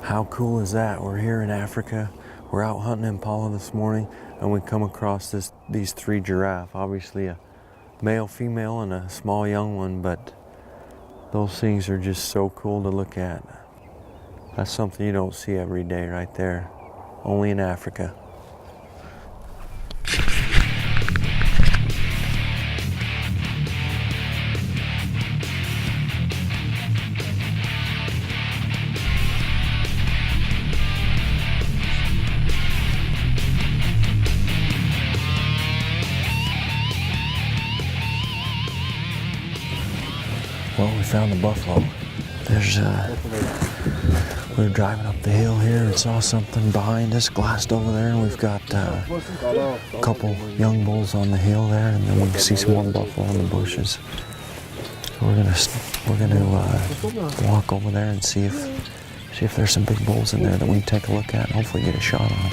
How cool is that? We're here in Africa. We're out hunting Impala this morning, and we come across these three giraffe. Obviously a male, female, and a small young one, but those things are just so cool to look at. That's something you don't see every day right there. Only in Africa. Well, we found the buffalo. We were driving up the hill here and saw something behind us, glassed over there, and we've got a couple young bulls on the hill there, and then we can see some more buffalo in the bushes. So we're gonna walk over there and see if there's some big bulls in there that we can take a look at and hopefully get a shot on.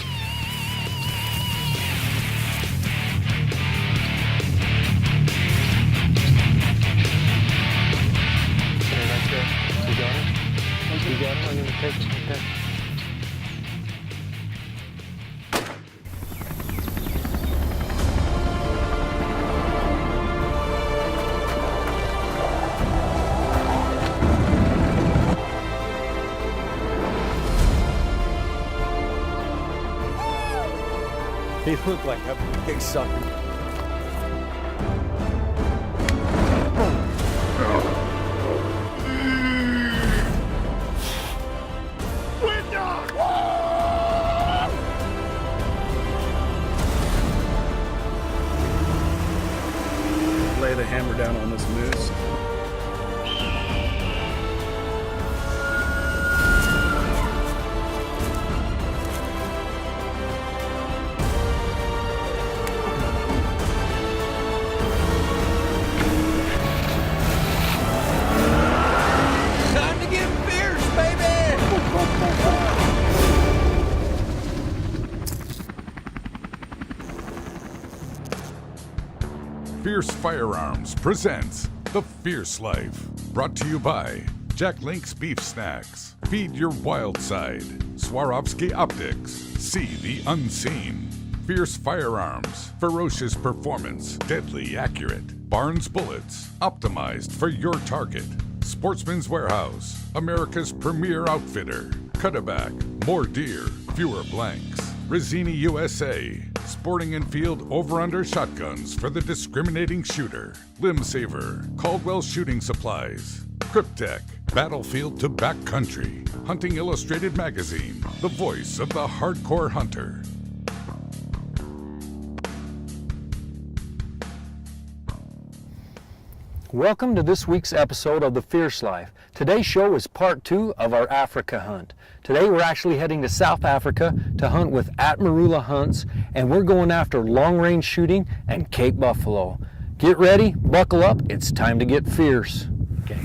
He looked like a big sucker. Lay the hammer down on this moose. Fierce Firearms presents The Fierce Life, brought to you by Jack Link's Beef Snacks, Feed Your Wild Side, Swarovski Optics, See the Unseen. Fierce Firearms, ferocious performance, deadly accurate. Barnes Bullets, optimized for your target. Sportsman's Warehouse, America's premier outfitter. Cut-A-Back, more deer, fewer blanks. Rizzini USA, Sporting and Field over-under shotguns for the discriminating shooter. Limb Saver, Caldwell Shooting Supplies. Cryptek, Battlefield to Backcountry. Hunting Illustrated Magazine, the voice of the hardcore hunter. Welcome to this week's episode of The Fierce Life. Today's show is part 2 of our Africa hunt. Today we're actually heading to South Africa to hunt with Atmurala Hunts, and we're going after long-range shooting and Cape buffalo. Get ready, buckle up, it's time to get fierce. Okay.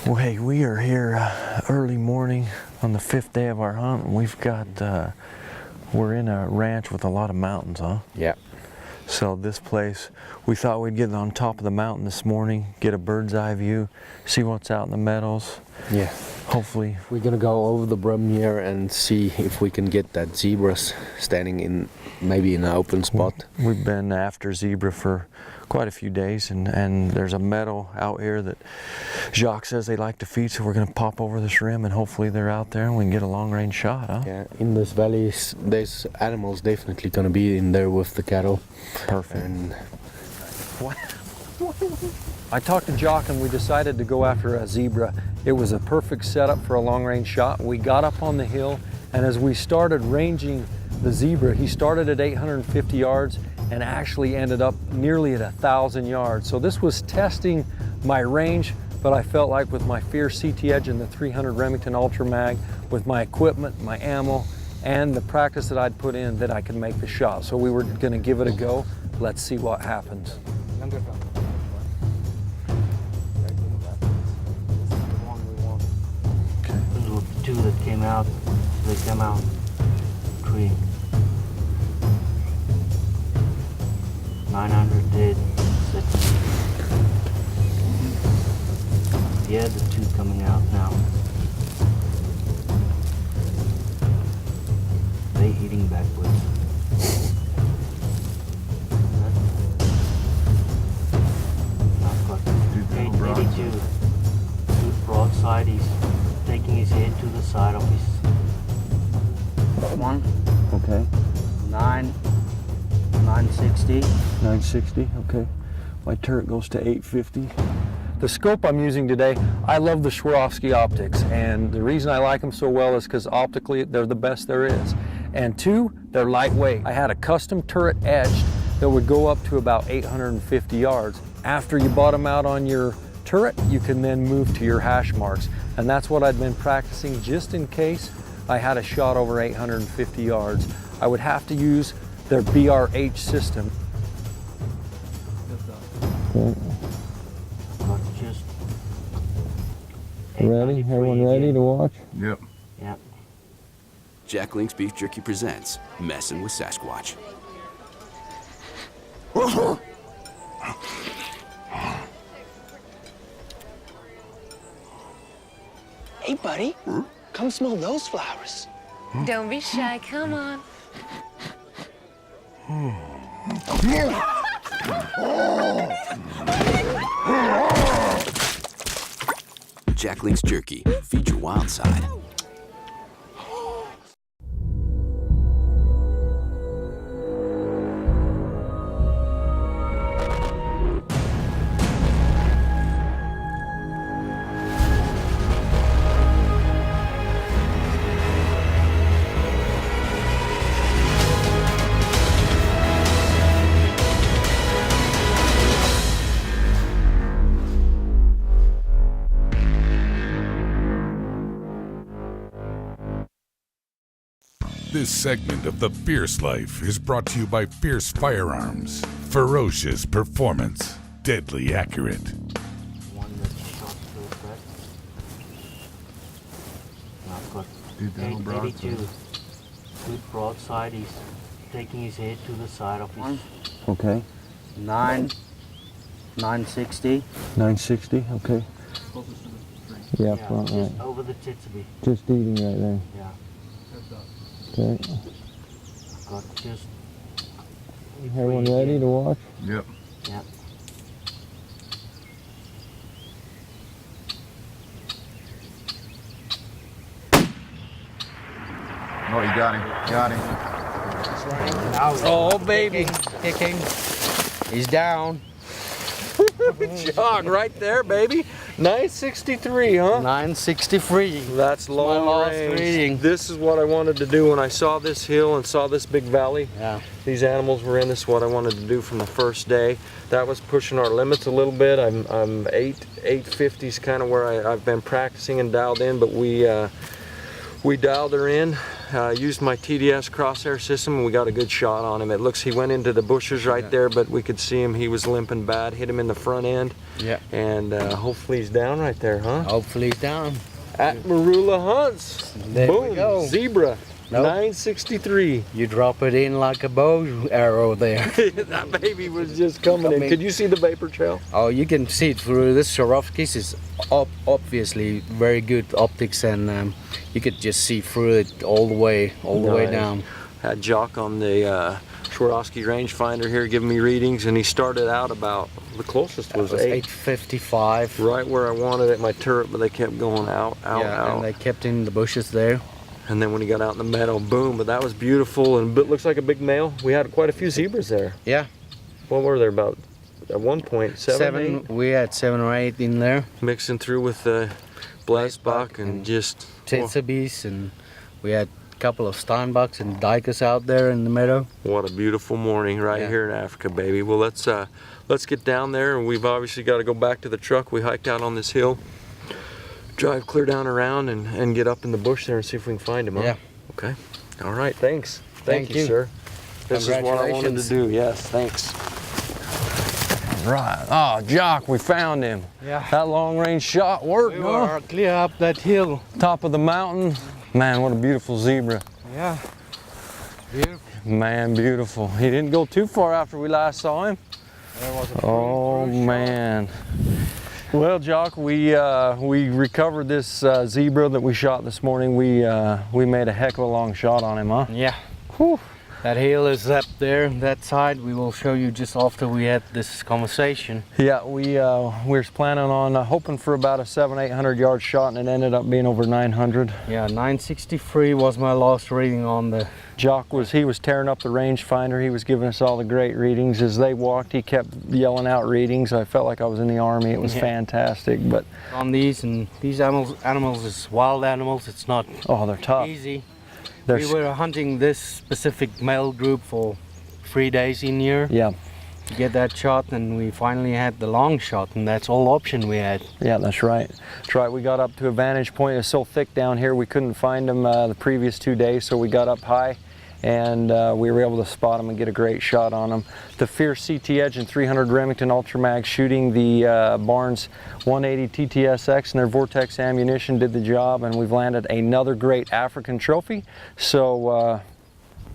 Well, hey, we are here early morning on the 5th day of our hunt, and we're in a ranch with a lot of mountains, huh? Yeah. So this place, we thought we'd get on top of the mountain this morning, get a bird's eye view, see what's out in the meadows. Yeah. Hopefully. We're gonna go over the brim here and see if we can get that zebras standing in, maybe in an open spot. We've been after zebra for quite a few days, and there's a meadow out here that Jacques says they like to feed, so we're gonna pop over this rim and hopefully they're out there and we can get a long range shot, huh? Yeah, in this valley, there's animals definitely gonna be in there with the cattle. Perfect. And What? I talked to Jock and we decided to go after a zebra. It was a perfect setup for a long-range shot. We got up on the hill, and as we started ranging the zebra, he started at 850 yards and actually ended up nearly at 1,000 yards. So this was testing my range, but I felt like with my Fierce CT Edge and the 300 Remington Ultra Mag, with my equipment, my ammo, and the practice that I'd put in, that I could make the shot. So we were gonna give it a go. Let's see what happens. Two that came out, they came out 3. 900 dead, 6. The other 2 coming out now. leading backwards. I've got 882. Good broadside. He's taking his head to the side of his one. Okay. 960. 960, okay. My turret goes to 850. The scope I'm using today, I love the Swarovski optics, and the reason I like them so well is because optically they're the best there is. And two, they're lightweight. I had a custom turret etched that would go up to about 850 yards. After you bottom out on your turret, you can then move to your hash marks. And that's what I'd been practicing just in case I had a shot over 850 yards. I would have to use their BRH system. Okay. Got just Ready? 893 Everyone ready again. to watch? Yep. Yep. Jack Link's Beef Jerky presents Messin' with Sasquatch. Hey, buddy. Come smell those flowers. Don't be shy, come on. Jack Link's Jerky. Feed your wild side. This segment of The Fierce Life is brought to you by Fierce Firearms. Ferocious performance, deadly accurate. One that shot through that. I've got 882. Good broadside. He's taking his head to the side of his Okay. 960. 960, okay. Yeah, front just right. over the Titsby. Just eating right there. Yeah. Okay. I've got just Everyone ready to watch? Yep. yeah. Oh, you got him. Got him. Oh, baby. Kicking. He's down. Jog right there, baby. 963, huh? 963. That's long last range. reading. This is what I wanted to do when I saw this hill and saw this big valley. Yeah. These animals were in. This is what I wanted to do from the first day. That was pushing our limits a little bit. I'm 850 is kind of where I've been practicing and dialed in, but we dialed her in. Used my TDS crosshair system and we got a good shot on him. It looks he went into the bushes right there, but we could see him. He was limping bad. Hit him in the front end. Yeah. And hopefully he's down right there, huh? Hopefully he's down. Atmurala hunts. There we Boom. go. Zebra. Nope. 963. You drop it in like a bow arrow there. That baby was just coming in. Could you see the vapor trail? Oh, you can see it through. This Swarovski's is obviously very good optics, and you could just see through it all the way Nice. down. Had Jock on the Swarovski rangefinder here giving me readings, and he started out about, the closest was, It was 8. 855. Right where I wanted it, my turret, but they kept going out, Yeah, and they kept in the bushes there. And then when he got out in the meadow, boom, but that was beautiful, and it looks like a big male. We had quite a few zebras there. Yeah. What were there, about, at one point, seven, 8? We had 7 or 8 in there. Mixing through with the Blazbach and just... Titsabes, and we had a couple of Steinbachs and Dikers out there in the meadow. What a beautiful morning right Yeah. here in Africa, baby. Well, let's get down there, and we've obviously got to go back to the truck. We hiked out on this hill, drive clear down around, and get up in the bush there and see if we can find him. Huh? Yeah. Okay. All right. Thanks. Thank Thank you, you. sir. This is what I wanted to do. Yes. Thanks. Right. Oh, Jock, we found him. Yeah. That long-range shot worked. We huh? were clear up that hill. Top of the mountain. Man, what a beautiful zebra. Yeah. Beautiful. Man, beautiful. He didn't go too far after we last saw him. There was a Oh first shot. man. Well, Jock, we recovered this zebra that we shot this morning. We made a heck of a long shot on him, huh? Yeah. Whew. That hill is up there, that side. We will show you just after we had this conversation. Yeah, we were planning on hoping for about a 700-800 yard shot, and it ended up being over 900. Yeah, 963 was my last reading on the... Jock was tearing up the rangefinder. He was giving us all the great readings. As they walked, he kept yelling out readings. I felt like I was in the Army. It was fantastic. But on these animals is wild animals. It's not they're tough. easy. We were hunting this specific male group for 3 days in here. Yeah. To get that shot, and we finally had the long shot, and that's all option we had. Yeah, that's right. That's right. We got up to a vantage point. It was so thick down here we couldn't find them the previous 2 days, so we got up high and we were able to spot them and get a great shot on them. The Fierce CT Edge and 300 Remington Ultramag shooting the Barnes 180 TTSX and their Vortex ammunition did the job, and we've landed another great African trophy. So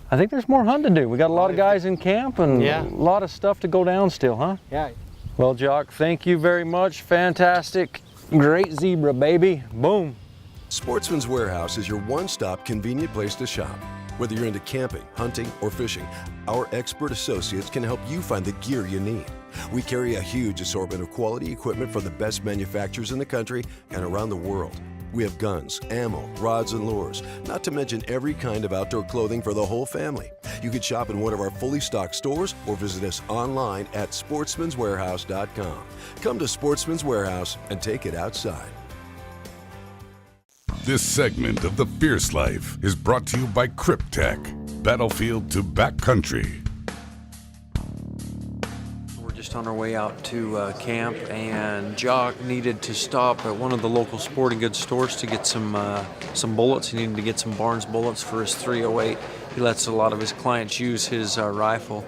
I think there's more hunting to do. We got a lot of guys in camp and a lot of stuff to go down still, huh? Yeah. Well, Jock, thank you very much. Fantastic. Great zebra, baby. Boom. Sportsman's Warehouse is your one-stop convenient place to shop. Whether you're into camping, hunting, or fishing, our expert associates can help you find the gear you need. We carry a huge assortment of quality equipment from the best manufacturers in the country and around the world. We have guns, ammo, rods and lures, not to mention every kind of outdoor clothing for the whole family. You can shop in one of our fully stocked stores or visit us online at sportsmanswarehouse.com. Come to Sportsman's Warehouse and take it outside. This segment of The Fierce Life is brought to you by Cryptek, battlefield to backcountry. We're just on our way out to camp, and Jock needed to stop at one of the local sporting goods stores to get some bullets. He needed to get some Barnes bullets for his .308. He lets a lot of his clients use his rifle,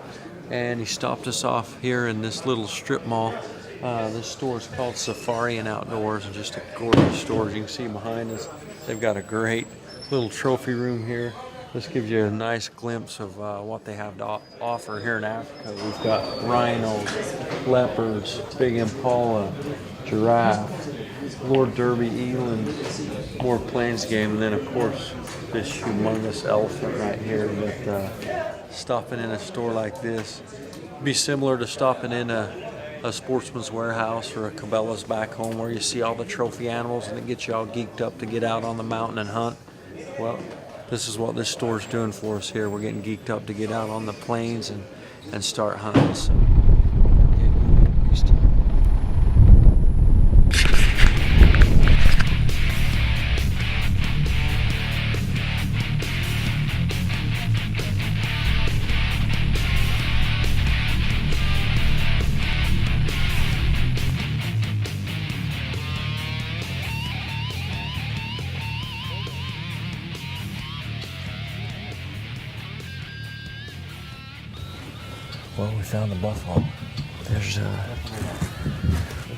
and he stopped us off here in this little strip mall. This store is called Safari and Outdoors, and just a gorgeous store. As you can see behind us, they've got a great little trophy room here. This gives you a nice glimpse of what they have to offer here in Africa. We've got rhinos, leopards, big impala, giraffe, Lord Derby eland, more plains game, and then of course this humongous elephant right here. That stopping in a store like this be similar to stopping in a Sportsman's Warehouse or a Cabela's back home, where you see all the trophy animals and it gets you all geeked up to get out on the mountain and hunt. Well, this is what this store's doing for us here. We're getting geeked up to get out on the plains and start hunting. So, well, we found the buffalo. There's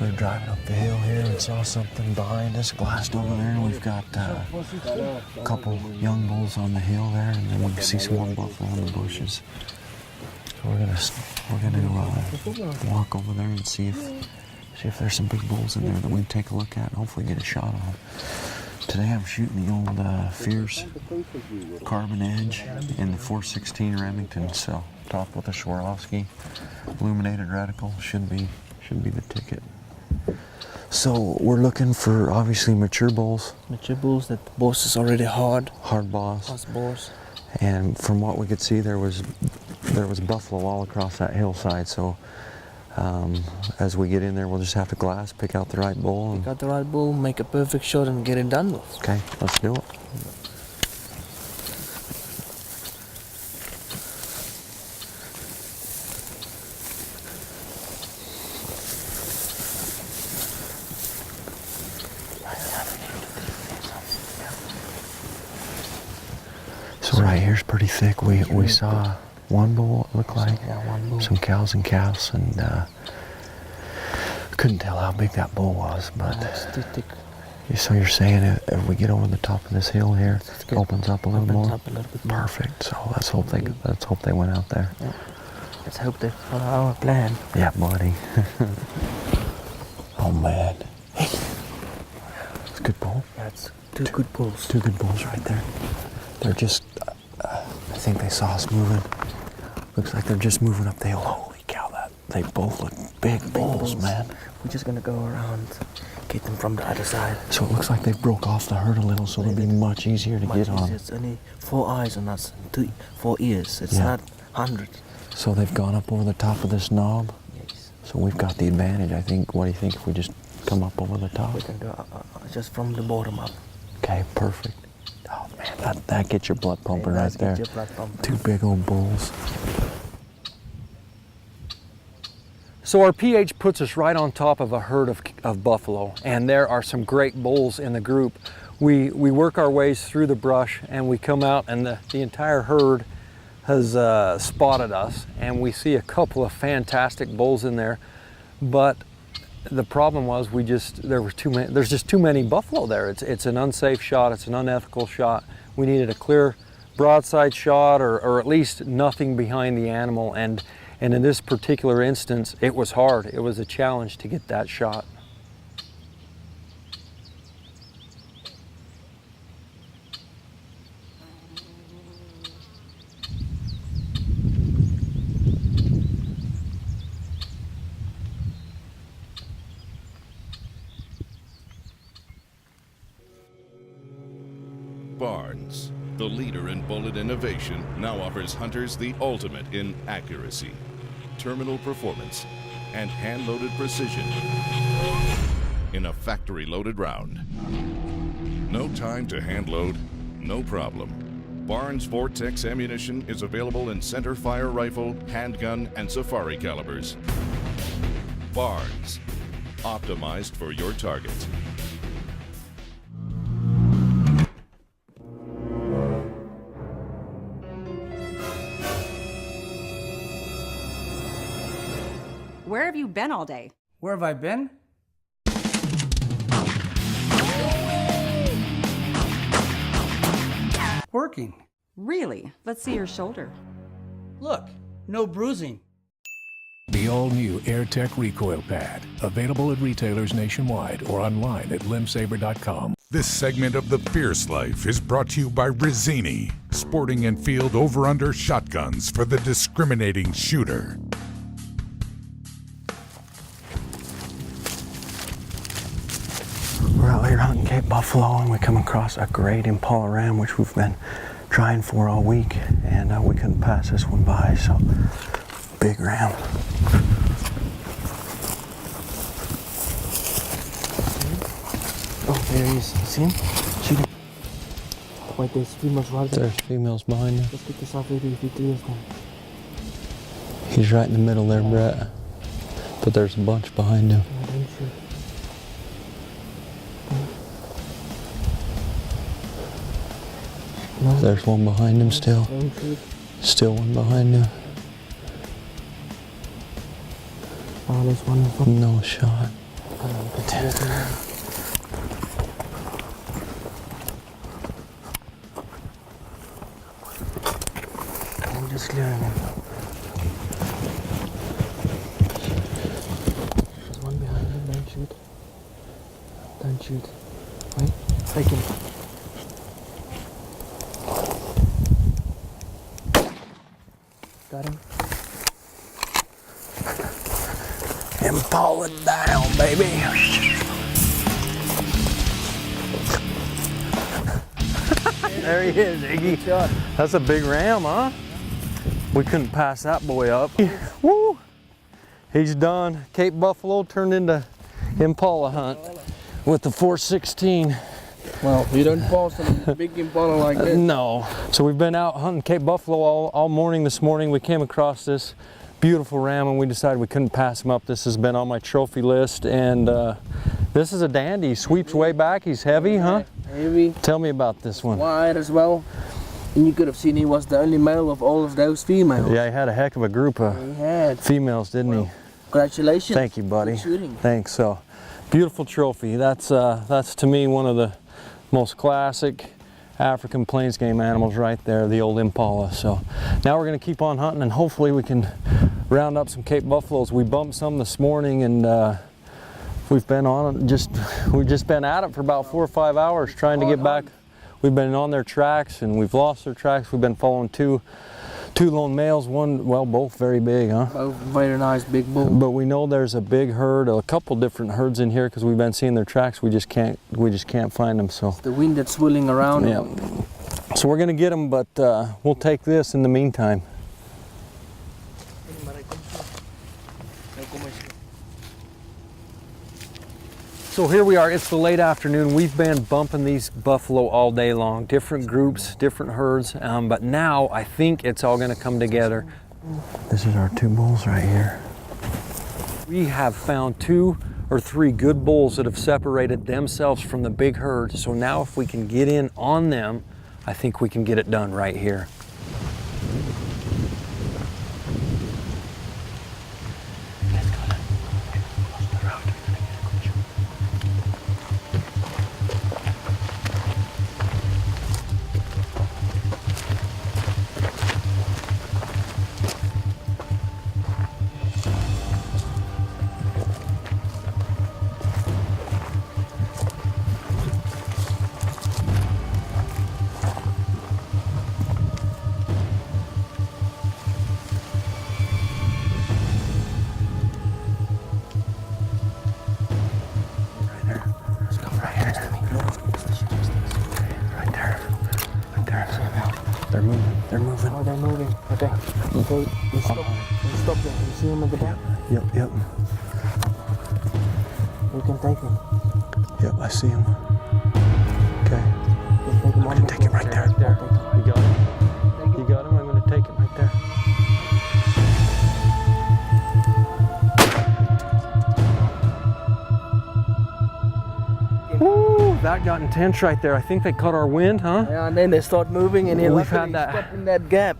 we were driving up the hill here and saw something behind us, glassed over there, and we've got a couple young bulls on the hill there, and then we can see some more buffalo in the bushes. So we're gonna walk over there and see if there's some big bulls in there that we can take a look at and hopefully get a shot on. Today I'm shooting the old Fierce Carbon Edge in the 416 Remington, so topped with a Swarovski illuminated reticle should be the ticket. So we're looking for obviously mature bulls. Mature bulls, that the boss is already hard. Hard boss. Hard boss. And from what we could see, there was buffalo all across that hillside. So as we get in there, we'll just have to glass, pick out the right bull. Pick out the right bull, make a perfect shot, and get it done with. Okay, let's do it. So right here's pretty thick. We saw one bull, it looked like, some cows and calves, and couldn't tell how big that bull was, but so you're saying if we get over the top of this hill here, it opens up a little more? Perfect. So let's hope they went out there. Yeah. Let's hope they follow our plan. Yeah, buddy. Oh man. Hey. It's a good bull. That's two good bulls. Two good bulls right there. They're just think they saw us moving. Looks like they're just moving up the hill. Holy cow, they both look big bulls, man. We're just gonna go around, get them from the other side. So it looks like they broke off the herd a little, so it'll be much easier to get on. It's only 4 eyes on us, 4 ears. It's not 100. So they've gone up over the top of this knob. Yes. So we've got the advantage, I think. What do you think if we just come up over the top? We can go just from the bottom up. Okay, perfect. Oh man, that gets your blood pumping right there. Your blood pumping. 2 big old bulls. So our PH puts us right on top of a herd of buffalo, and there are some great bulls in the group. We work our ways through the brush, and we come out, and the entire herd has spotted us, and we see a couple of fantastic bulls in there. But the problem was there's just too many buffalo there. It's an unsafe shot, it's an unethical shot. We needed a clear broadside shot, or at least nothing behind the animal, and in this particular instance, it was hard. It was a challenge to get that shot. Barnes, the leader in bullet innovation, now offers hunters the ultimate in accuracy, terminal performance, and hand-loaded precision in a factory-loaded round. No time to hand-load, no problem. Barnes Vortex ammunition is available in center fire rifle, handgun, and safari calibers. Barnes, optimized for your target. Where have you been all day? Where have I been? Working. Really? Let's see your shoulder. Look, no bruising. The all-new AirTech Recoil Pad, available at retailers nationwide or online at limsaber.com. This segment of The Fierce Life is brought to you by Rizzini, sporting and field over-under shotguns for the discriminating shooter. We're out here hunting Cape Buffalo, and we come across a great Impala ram, which we've been trying for all week, and we couldn't pass this one by, so big ram. Oh, there he is. See him? Shoot him. Wait, there's females right there. There's females behind you. Let's get this off video if he clears them. He's right in the middle there, Brett. But there's a bunch behind him. Yeah, don't shoot. No. There's one behind him still. Don't shoot. Still one behind him. Oh, there's one. No shot. I'm just clearing him. There's one behind him. Don't shoot. Don't shoot. Wait. Take him. Got him. Impala down, baby. There he is, Iggy. That's a big ram, huh? We couldn't pass that boy up. Woo! He's done. Cape Buffalo turned into Impala hunt with the 416. Well, you don't pass a big Impala like this. No. So we've been out hunting Cape Buffalo all morning this morning. We came across this beautiful ram and we decided we couldn't pass him up. This has been on my trophy list, and this is a dandy. He sweeps way back. He's heavy, huh? Heavy. Tell me about this one. Wide as well. And you could have seen he was the only male of all of those females. Yeah, he had a heck of a group of females, didn't he? Congratulations. Thank you, buddy. Good shooting. Thanks. So, beautiful trophy. That's to me one of the most classic African plains game animals right there, the old Impala. So now we're going to keep on hunting, and hopefully we can round up some Cape Buffaloes. We bumped some this morning, and we've been on it. We've just been at it for about 4 or 5 hours trying to get back. we've been on their tracks and we've lost their tracks. We've been following two lone males, both very big, huh? Both very nice big bulls. But we know there's a big herd, a couple different herds in here because we've been seeing their tracks. We just can't find them. So the wind that's swirling around. Yeah. So we're gonna get them, but we'll take this in the meantime. So here we are, it's the late afternoon. We've been bumping these buffalo all day long, different groups, different herds, but now I think it's all gonna come together. This is our 2 bulls right here. We have found 2 or 3 good bulls that have separated themselves from the big herd. So now if we can get in on them, I think we can get it done right here. They're moving. Oh, they're moving. Okay. Okay. You stop there. You see them at the back? Yep. You can take him. Yep, I see him. Okay. You can take him I'm gonna take him right there. You got him? You got him? I'm gonna take him right there. Woo, that got intense right there. I think they caught our wind, huh? Yeah, and then they start moving, and We've had that. stop in that gap.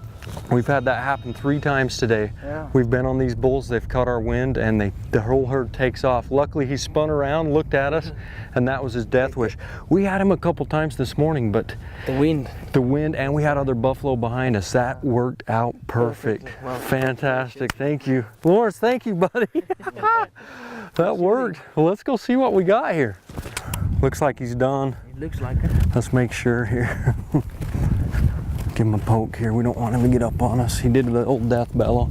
We've had that happen 3 times today. Yeah. We've been on these bulls, they've caught our wind, and the whole herd takes off. Luckily, he spun around, looked at us, and that was his death wish. We had him a couple times this morning, but the wind, and we had other buffalo behind us. That worked out perfect. Well, fantastic. Thank you. Lawrence, thank you, buddy. That worked. Well, let's go see what we got here. Looks like he's done. It looks like it. Let's make sure here. Give him a poke here. We don't want him to get up on us. He did the old death bellow.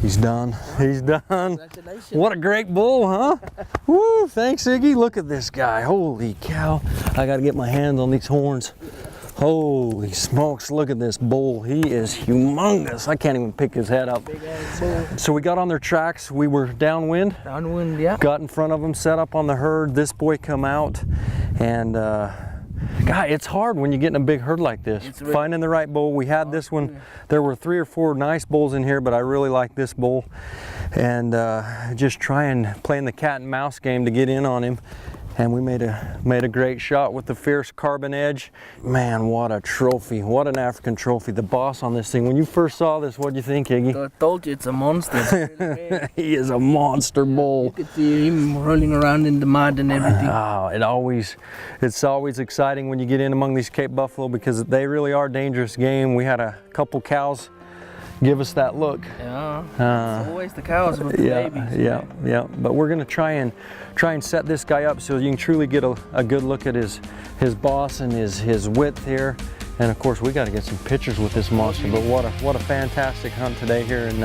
He's done. He's done. Congratulations. What a great bull, huh? Woo, thanks, Iggy. Look at this guy. Holy cow. I got to get my hands on these horns. Holy smokes, look at this bull. He is humongous. I can't even pick his head up. So we got on their tracks. We were downwind. Downwind, yeah. Got in front of them, set up on the herd. This boy come out, and God, it's hard when you get in a big herd like this. Finding the right bull. We had this one. There were 3 or 4 nice bulls in here, but I really like this bull. And just playing the cat and mouse game to get in on him. And we made a great shot with the fierce carbon edge. Man, what a trophy. What an African trophy. The boss on this thing. When you first saw this, what did you think, Iggy? I told you it's a monster. He is a monster bull. You could see him rolling around in the mud and everything. Oh, it's always exciting when you get in among these Cape buffalo because they really are dangerous game. We had a couple cows give us that look. Yeah, it's always the cows with the babies. Yeah. But we're gonna try and set this guy up so you can truly get a good look at his boss and his width here. And of course, we got to get some pictures with this monster. But what a fantastic hunt today here in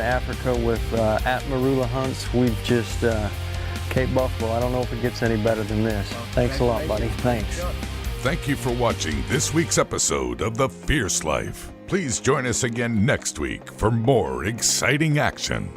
Africa with Atmurala hunts. We've just Cape buffalo. I don't know if it gets any better than this. Thanks a lot, buddy. Thanks. Thank you for watching this week's episode of The Fierce Life. Please join us again next week for more exciting action.